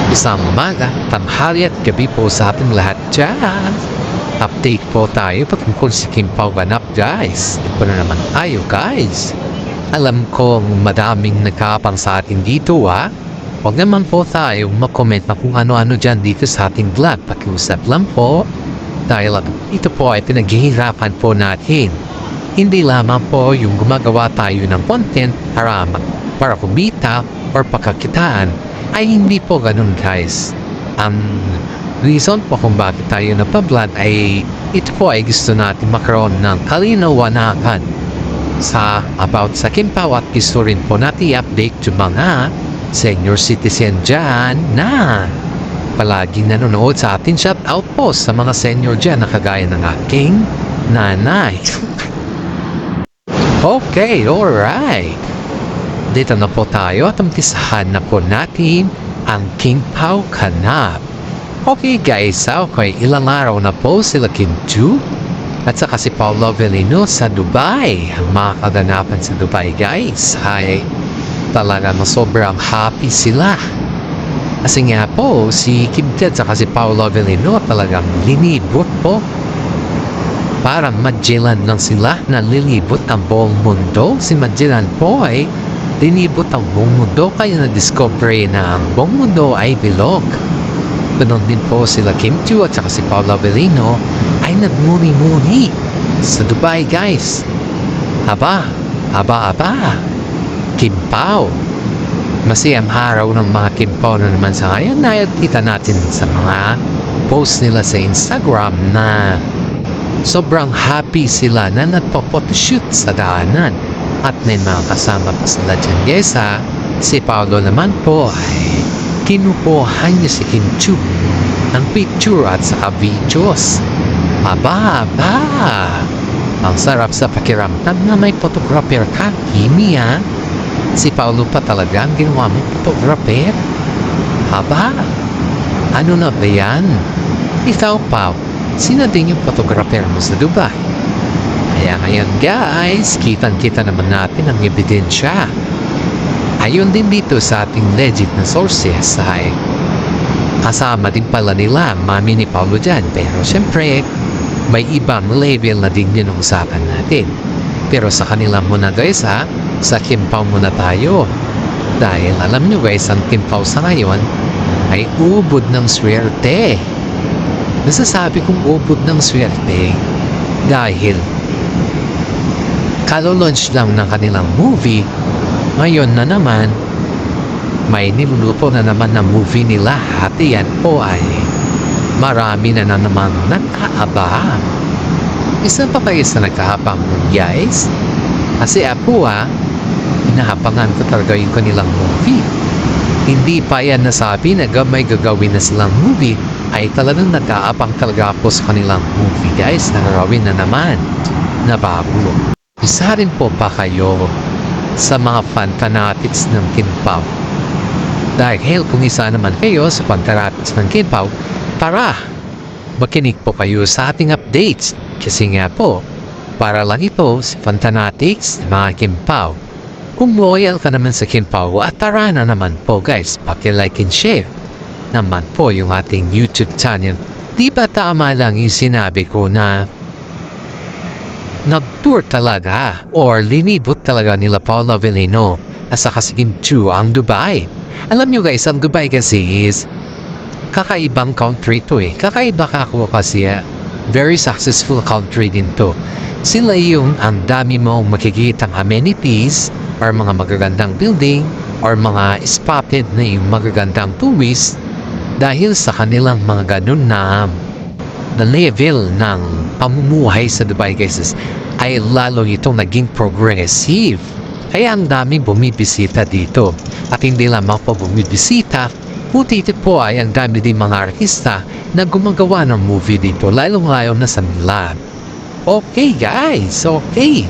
Isang umaga, tanghali at gabi po sa ating lahat dyan. Update po tayo patungkol sa Kim Pao ganap guys. Ito na naman tayo guys. Alam kong madaming nagkakapang sa atin dito ha. Huwag naman po tayo mag-comment na kung ano-ano dyan dito sa ating vlog. Pakiusap lang po. Dahil ito po ay pinaghihirapan po natin. Hindi lamang po yung gumagawa tayo ng content para kumita or pagkakitaan. Ay hindi po ganun guys. Ang reason po kung bakit tayo napablog ay ito po ay gusto natin makaroon ng kalinawanan about sa Kim Pao at gusto rin po natin i-update yung mga senior citizen dyan na palaging nanonood sa atin. Shout out po sa mga senior dyan na kagaya ng aking nanay. Okay, alright. Dito na po tayo at umpisahan na po natin ang Kim Pao ganap. Okay guys, okay, ilang araw na po sila Kim Chiu at saka si Paolo Avellino sa Dubai. Ang mga kaganapan sa Dubai guys ay talaga na sobrang happy sila. Kasi nga po, si Kim Chiu at saka si Paolo Avellino talagang linibot po. Parang Magellan lang sila na lilibot ang buong mundo. Si Magellan po ay linibot ang buong mundo kaya na-discover na ang buong mundo ay bilog. Ganon din po sila Kim Chiu at saka si Paolo Avellino ay nagmuni-muni sa Dubai guys. Aba. Kim Pao. Masayang araw ng mga Kim Pao na naman sa ngayon. Nakita natin sa mga post nila sa Instagram na sobrang happy sila na nagpo-photoshoot sa daanan. At may mga kasama pa sila dyan guys ha. Si Paolo naman po ay kinukuhan niya si Kim Chiu ng picture at saka videos. Aba. Ang sarap sa pakiramdam na may photographer ka, Kimi ha. Si Paolo pa talaga ang ginawa mong photographer. Aba, ano na ba yan? Ikaw Pao, sino din yung photographer mo sa Dubai? Kaya ngayon guys, kitang-kita naman natin ang ebidensya. Ayon din dito sa ating legit na sources ay kasama din pala nila mami ni Paolo dyan. Pero syempre, may ibang level na din yun ang usapan natin. Pero sa kanila muna guys ha, sa Kim Pao muna tayo. Dahil alam nyo guys, ang Kim Pao sa ngayon ay ubod ng swerte. Nasasabi kong ubod ng swerte dahil kalo-launch lang ng kanilang movie. Ngayon na naman, may niluluto na naman ng movie nila at yan po ay marami na naman nagkaabang. Isa pa kayo sa nagkahabang guys? Kasi ako hinahapangan ko talaga yung kanilang movie. Hindi pa yan nasabi na may gagawin na silang movie ay talagang nagkaabang talaga po sa kanilang movie guys. Nagagawin na naman na bago. Isa rin po pa kayo sa mga fanatics ng Kim Pao. Dahil kung isa naman kayo sa fanatics ng Kim Pao, tara, makinig po kayo sa ating updates. Kasi nga po, para lang ito sa fanatics ng mga Kim Pao. Kung loyal ka naman sa Kim Pao, at tara na naman po guys, paki-like and share naman po yung ating YouTube channel. Di ba tama lang yung sinabi ko na nag-tour talaga or linibot talaga nila Paolo Avellino at saka si Kim Chiu ang Dubai. Alam nyo guys, ang Dubai kasi is kakaibang country to eh. Kakaiba ako kasi very successful country din to. Sila yung ang dami mong makikitang amenities or mga magagandang building or mga spotted na yung magagandang tourist dahil sa kanilang mga ganun na level ng pamumuhay sa Dubai guys ay lalo itong naging progressive. Kaya ang daming bumibisita dito. At hindi lamang po bumibisita, puti po ay ang dami din mga artista na gumagawa ng movie dito, lalong-layo na sa Milan. Okay guys, okay.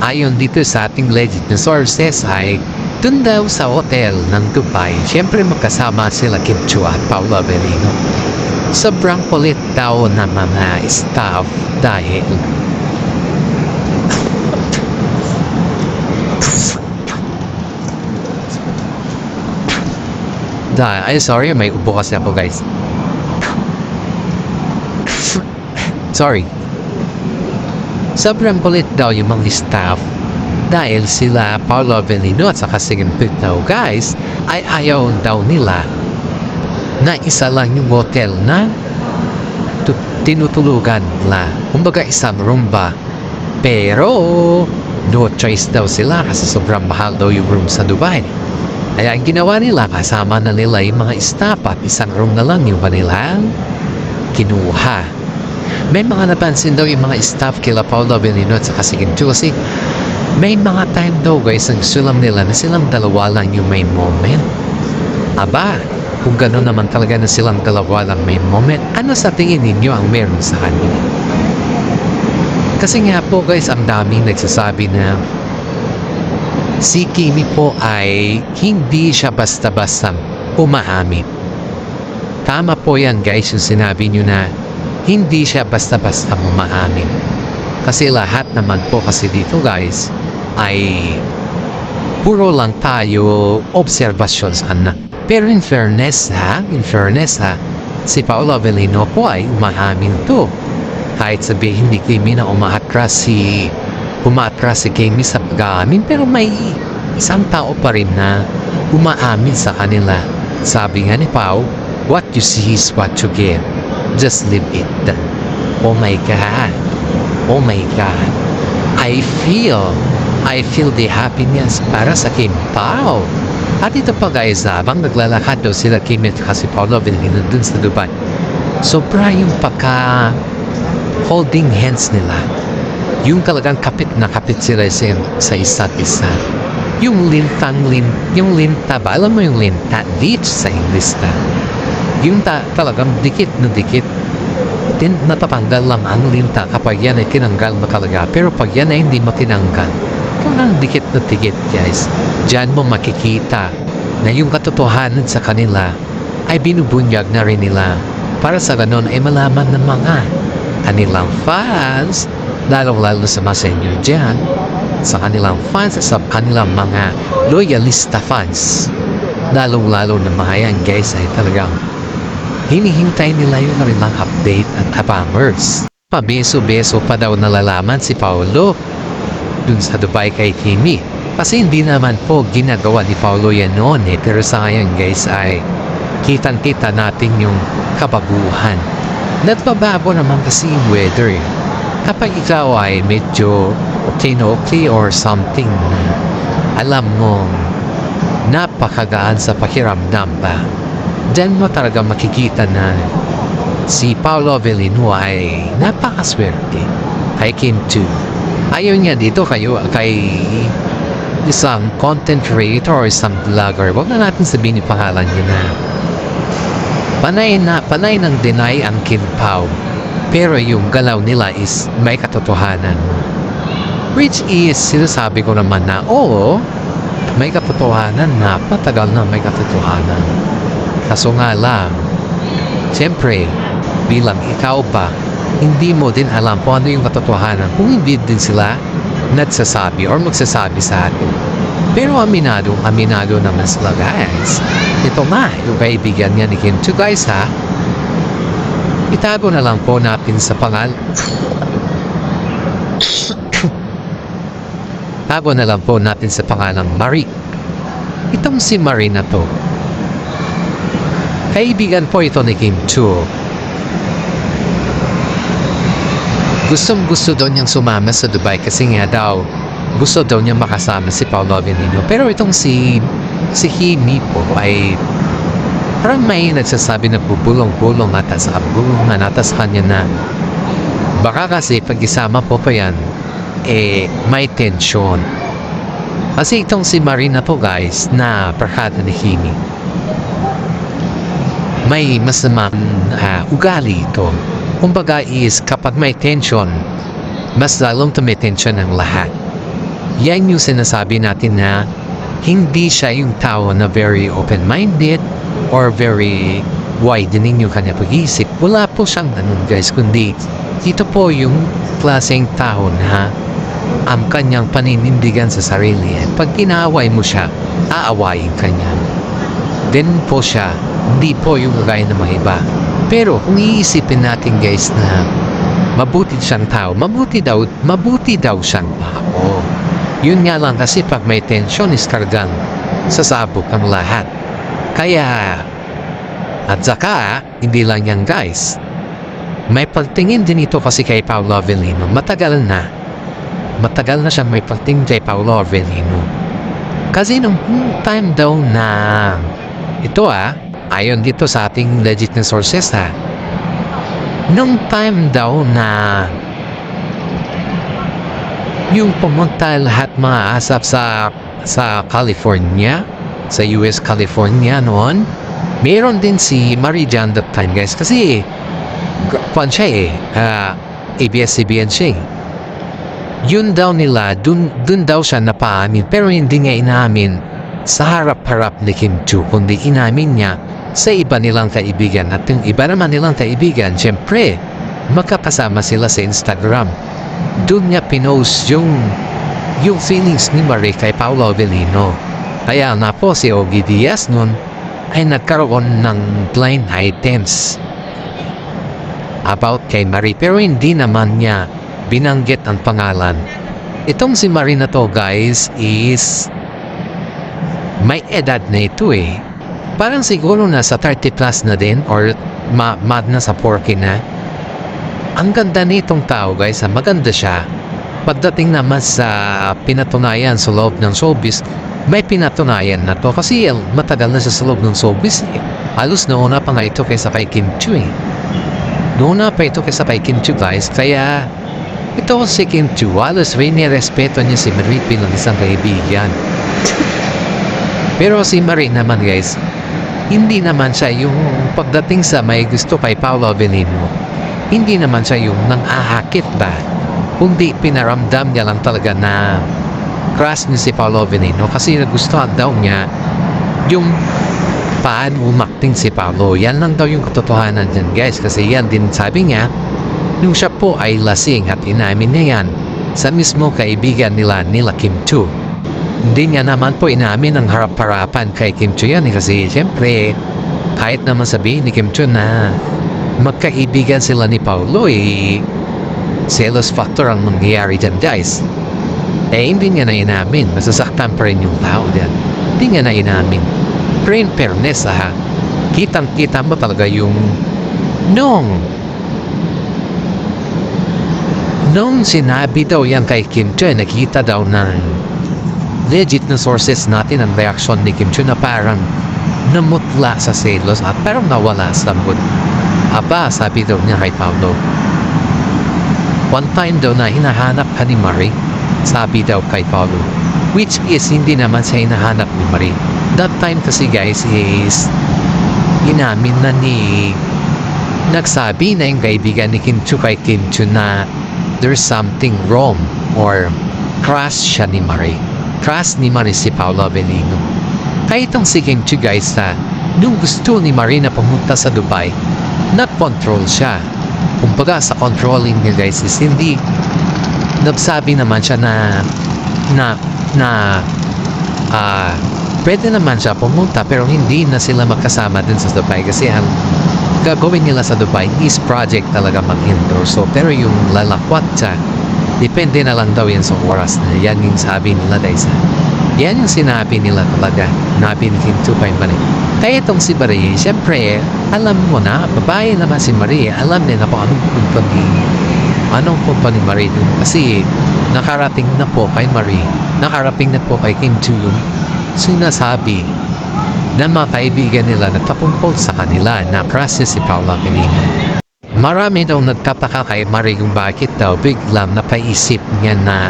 Ayon dito sa ating legit na sources ay dun daw sa hotel ng Dubai, syempre magkasama sila Kim Chiu at Paolo Avellino. Sobrang kulit daw na mga staff dahil Sorry, may ubo kasi ako guys. Sorry. Sobrang kulit daw yung mga staff dahil sila Paolo Avellino at saka si daw guys ay ayaw daw nila na isa lang yung hotel na tinutulugan nila. Kumbaga isang room ba. Pero no choice daw sila kasi sobrang mahal daw yung room sa Dubai. Kaya ang ginawa nila, kasama na nila yung mga staff at isang room na lang yung kanilang kinuha. May mga napansin daw yung mga staff kila Paolo Avellino at saka si Ginto kasi may mga time daw guys ang sulam nila na silang dalawa lang yung may moment. Aba, kung gano'n naman talaga na silang dalawa lang may moment, ano sa tingin ninyo ang meron sa kanila? Kasi nga po guys, ang daming nagsasabi na si Kimi po ay hindi siya basta-basta umaamin. Tama po yan guys yung sinabi nyo na hindi siya basta-basta umaamin. Kasi lahat naman po kasi dito guys ay puro lang tayo obserbasyon sa kanya. Pero in fairness ha, si Paolo Avellino po ay umaamin to. Kahit sabihin ni Kimi na umaatras si Kimi sa pag-aamin, pero may isang tao pa rin na umaamin sa kanila. Sabi nga ni Pao, what you see is what you get. Just live it. Oh my God. Oh my God. I feel the happiness para sa Kim Pao. At ito pa guys, habang naglalakad daw sila Kimi at si Paolo Avellino dun sa Dubai, sobra yung holding hands nila. Yung talagang kapit na kapit sila sa isa't isa. Yung linta ba? Alam mo yung linta? Leech sa English na. Yung talagang dikit na dikit. Then natatanggal lang ang linta kapag yan ay tinanggal mo talaga. Pero pag yan ay hindi mo tinanggal, talagang dikit na dikit guys. Diyan mo makikita na yung katotohanan sa kanila ay binubunyag na rin nila. Para sa ganon ay malaman ng mga kanilang fans, lalong-lalo sa mga senior dyan, sa kanilang fans, sa kanilang mga loyalista fans, lalong-lalo na mga yan guys ay talagang hinihintay nila yung kanilang update at abangers. Pabeso-beso pa daw nalalaman si Paolo dun sa Dubai kay Kimi. Kasi hindi naman po ginagawa ni Paolo yan noon eh. Pero sa ngayon guys ay kitang-kita natin yung kabaguhan. Nagbabago naman kasi yung weather eh. Kapag ikaw ay medyo okay or something, alam mo, napakagaan sa pakiramdam ba? Diyan mo talaga makikita na si Paolo Avellino ay napakaswerte kay Kim 2. Ayaw niya dito kay isang content creator or isang vlogger. Huwag na natin sabihin yung pangalan niya na panay ng deny ang Kim Pao. Pero yung galaw nila is may katotohanan. Which is, sinasabi ko naman na, oo, may katotohanan na, patagal na may katotohanan. Kaso nga lang, siyempre, bilang ikaw pa, hindi mo din alam kung ano yung katotohanan kung hindi din sila nagsasabi or magsasabi sa atin. Pero aminado naman sila guys. Ito nga, yung kaibigan niya ni Kim 2 guys ha. Itago na lang po natin sa Tago na lang po natin sa pangalang Marie. Itong si Marie na to, kaibigan po ito ni Kim 2. Gustong-gusto daw niyang sumama sa Dubai kasi nga daw gusto daw niya makasama si Paolo Avellino. Pero itong si Kimi po ay parang may nagsasabi na bubulong-bulong ata sa kabulungan ata sa kanya na baka kasi pag-isama po pa yan may tension. Kasi itong si Marina po guys na barkada ni Kimi, may masamang ugali ito. Kumbaga is kapag may tension, mas lalong tumitensyon ang lahat. Yan yung sinasabi natin na hindi siya yung tao na very open-minded or very widening yung kanya pag-iisip. Wala po siyang ganun guys, kundi ito po yung klaseng tao na ang kanyang paninindigan sa sarili. At pag kinaaway mo siya, aawayin kanya. Ganun po siya. Hindi po yung gaya ng mga iba. Pero kung iisipin natin guys na mabuti siyang tao, mabuti daw siyang tao. Yun nga lang kasi pag may tensyon is kargang sasabog ang lahat. Kaya, at saka, hindi lang yan guys. May pagtingin din ito kasi kay Paolo Avellino. Matagal na siyang may pagtingin kay Paolo Avellino. Kasi nung time daw na ito ayon dito sa ating legit na sources nung time daw na yung pumunta lahat mga asap sa California, sa US California noon, meron din si Marie Jan that time guys kasi kwan siya ABS-CBN siya yun daw nila, dun daw siya napaamin pero hindi niya inamin sa harap-harap ni Kim Chiu kundi inamin niya sa iba nilang kaibigan at yung iba naman nilang kaibigan syempre magkakasama sila sa Instagram. Doon niya pinost yung feelings ni Marie kay Paolo Avellino. Kaya na po si Ogie Diaz nun ay nagkaroon ng blind items about kay Marie pero hindi naman niya binanggit ang pangalan. Itong si Marie na to guys is may edad na ito Parang siguro nasa 30 plus na din or mad na sa 40 na. Ang ganda nitong tao guys, maganda siya. Pagdating naman sa pinatunayan sa loob ng showbiz, may pinatunayan na to kasi matagal na siya sa loob ng showbiz Halos nauna pa nga ito kaysa kay Kim Chiu Nauna pa ito kaysa kay Kim Chiu guys, kaya ito si Kim Chiu, halos respeto niya si Marie bilang isang kaibigan. Pero si Marie naman guys, hindi naman siya yung pagdating sa may gusto kay Paolo Avellino, hindi naman siya yung nang-ahakit ba, kundi pinaramdam niya lang talaga na crush niya si Paolo Avellino kasi nagustuhan daw niya yung paano umakting si Paolo. Yan lang daw yung katotohanan dyan guys kasi yan din sabi niya nung siya po ay lasing at inamin niya yan sa mismo kaibigan nila Kim Chiu. Hindi niya naman po inamin ang harap-harapan kay Kim Chiu yan kasi siyempre kahit naman sabihin ni Kim Chiu na magkaibigan sila ni Paolo jealous factor ang mangyayari dyan guys. Hindi niya na inamin, masasaktan pa rin yung tao dyan. Hindi niya na inamin. Pero in fairness kitang-kita mo talaga yung nung sinabi daw yan kay Kim Chiu, nakita daw ng legit na sources natin ang reaksyon ni Kim Chiu na parang namutla sa selos at parang nawala sa mood. Sabi daw niya kay Paolo, one time daw na hinahanap ka ni Marie, sabi daw kay Paolo, which is hindi naman siya hinahanap ni Marie. That time kasi guys is inamin na nagsabi na yung kaibigan ni Kim Chiu kay Kim Chiu na there's something wrong or crush siya ni Marie. Crush ni Marie si Paolo Avellino. Kaya itong si Kim Chiu guys nung gusto ni Marie na pumunta sa Dubai, not-control siya. Kumbaga sa controlling niya guys is hindi nagsabi naman siya na pwede naman siya pumunta pero hindi na sila magkasama din sa Dubai kasi ang gagawin nila sa Dubai is project talaga mag-endorse. Pero yung lalakwat siya, depende na lang daw yan sa oras na yan yung sabi nila guys. Yan yung sinabi nila talaga. Nabi ni Kim Chiu kay Marie. Kaya itong si Marie, syempre, alam mo na, babae naman si Marie, alam din ako anong company Marie dun. Kasi nakarating na po kay Marie, nakarating na po kay Kim Chiu yung sinasabi ng mga kaibigan nila na tapungkol sa kanila na crush si Paolo Avellino. Marami daw nagtataka kay Marie kung bakit daw biglang napaisip niya na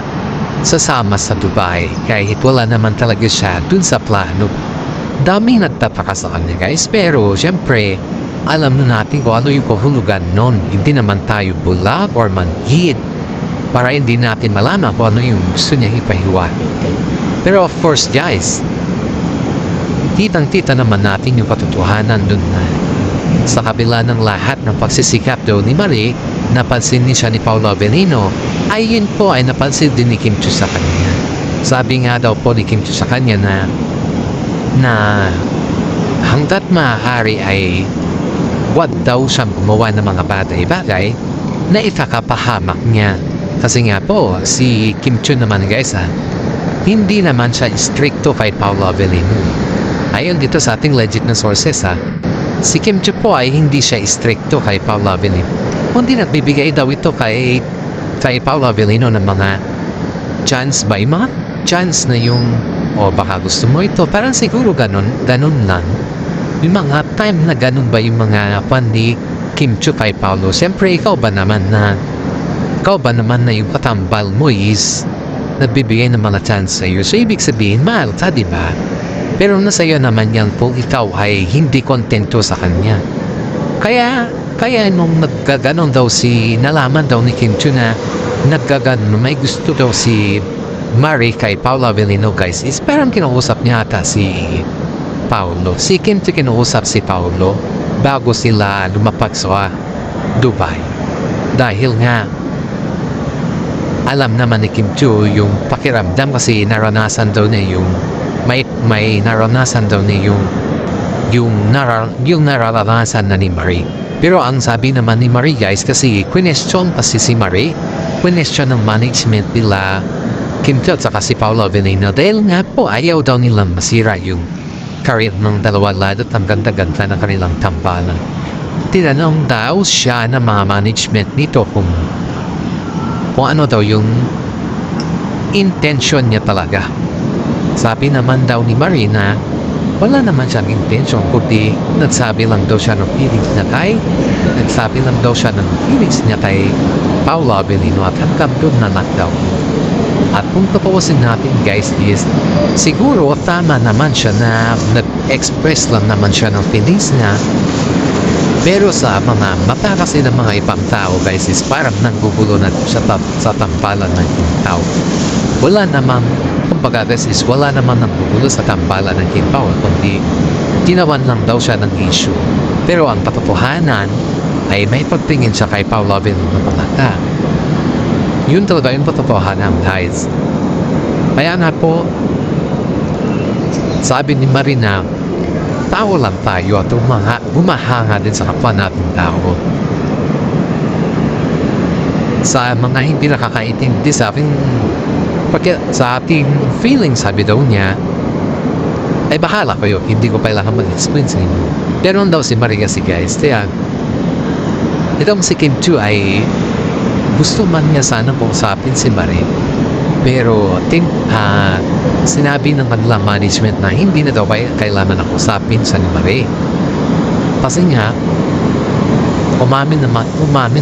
sasama sa Dubai kahit wala naman talaga siya dun sa plano. Daming nagtataka sa kanya guys, pero syempre alam na natin kung ano yung kahulugan nun. Hindi naman tayo bulag or manhid para hindi natin malaman kung ano yung gusto niya ipahiwatig. Pero of course guys, kitang-kita naman natin yung katotohanan dun na sa kabila ng lahat ng pagsisikap daw ni Marie, napansin ni siya ni Paolo Avellino, ay yun po ay napansin din ni Kim Chiu sa kanya. Sabi nga daw po ni Kim Chiu sa kanya na hanggat maaari ay wag daw siyang gumawa ng mga bagay-bagay na ikakapahamak niya. Kasi nga po, si Kim Chiu naman guys hindi naman siya stricto kay Paolo Avellino. Ayon dito sa ating legit na sources si Kim Chiu po ay hindi siya stricto kay Paolo Avellino. Kundi nagbibigay daw ito kay Paolo Avellino ng mga chance ba? Yung mga chance na yung baka gusto mo ito. Parang siguro ganun lang. Yung mga time na ganun ba yung mga pan ni Kim Chiu kay Paolo. Siyempre ikaw ba naman na yung katambal mo is nagbibigay ng mga chance sa iyo. So ibig sabihin, mahal ka, di ba? Pero nasa iyo naman yan kung ikaw ay hindi kontento sa kanya. Kaya nung nagkaganon daw nalaman daw ni Kim Chiu na nagkaganon, may gusto daw si Marie kay Paolo Avellino guys, is parang kinausap niya ata si Paolo. Si Kim Chiu kinausap si Paolo bago sila lumapag sa Dubai. Dahil nga, alam naman ni Kim Chiu yung pakiramdam kasi naranasan daw niya yung may naranasan daw niya yung naranasan na ni Marie. Pero ang sabi naman ni Marie guys, kasi question kasi si Marie, question ng management nila Kim Chiu at saka si Paolo Avellino dahil nga po ayaw daw nilang masira yung career ng dalawa lalo at ang ganda-ganda na kanilang tambalan. Tinanong daw siya ng mga management nito kung ano daw yung intention niya talaga. Sabi naman daw ni Marie na wala naman siyang intention kundi nagsabi lang daw siya ng feelings niya kay Paolo Avellino at hanggang doon na daw. At kung tapusin natin guys is siguro tama naman siya na nag-express lang naman siya ng feelings niya. Pero sa mga mata kasi ng mga ibang tao guys is parang nanggugulo na siya sa tambalan ng ibang tao. Wala namang, kumbaga guys is wala namang nanggugulo sa tambalan ng ibang tao kundi ginawan lang daw siya ng issue. Pero ang katotohanan ay may pagtingin siya kay Paolo Avellino ng mata. Yun talaga yung katotohanan guys. Kaya nga po, sabi ni Marina, tao lang tayo at humahanga din sa kapwa nating tao. Sa mga hindi nakakaintindi sa ating feelings, sabi daw niya, ay bahala kayo, hindi ko kailangan mag-explain sa inyo. Pero daw si Maria si guys, kaya itong si Kim Chiu ay gusto man niya sana kausapin si Marie. Pero sinabi ng kanilang management na hindi na daw kailangan na usapin sa ni Marie. Kasi nga, umamin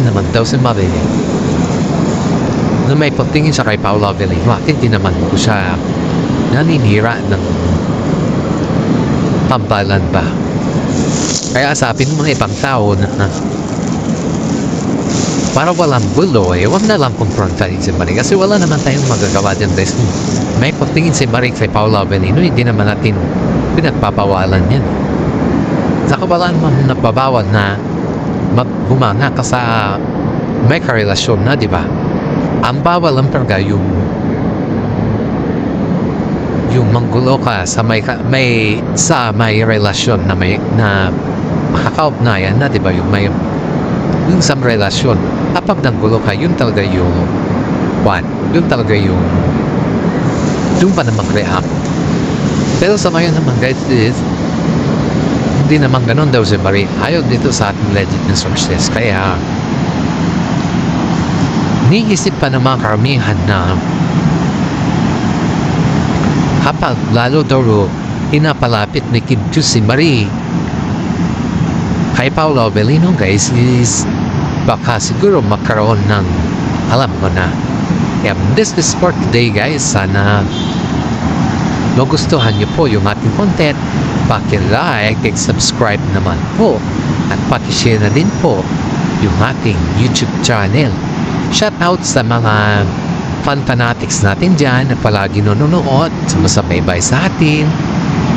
naman daw si Marie na may pagtingin siya kay Paolo Avellino at hindi naman ko siya naninira ng tambalan ba. Kaya sabi ng mga ibang tao na para walang gulo huwag na lang kumprontahin si Marie kasi wala naman tayong magagawa dyan guys. May pagtingin si Marie kay Paolo Avellino, hindi naman natin pinagpapawalan yan. Saka wala naman nagpabawal na humanga ka sa may karelasyon na, di ba? Ang bawal lang talaga yung manggulo ka sa may relasyon na makakaugnayan na, di ba? Yung sa relasyon, kapag nanggulo ka, yun talaga yung doon pa na mag-react. Pero sa ngayon naman guys is hindi naman ganun daw si Marie. Ayaw dito sa ating legit na sources. Kaya niisip pa naman karamihan na kapag lalo daw pinapalapit ni Kim Chiu si Marie kay Paolo Avellino guys is baka siguro magkaroon ng alam mo na. Kaya this is for today guys. Sana magustuhan niyo po yung ating content. Paki-like and subscribe naman po. At paki-share na din po yung ating YouTube channel. Shout out sa mga fan fanatics natin dyan na palagi nanonood, sumasabaybay sa atin.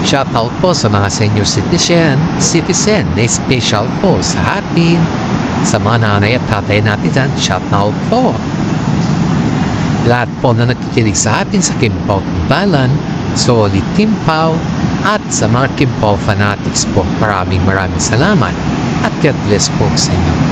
Shout out po sa mga senior citizen na special po sa atin. Sa mga nanay at tatay natin dyan, shout out po. Lahat po na nagkikinig sa atin sa Kimpaw Timbalan, Solid Kimpaw, At sa mga Kim Pao fanatics po, maraming salamat at God bless po sa inyo.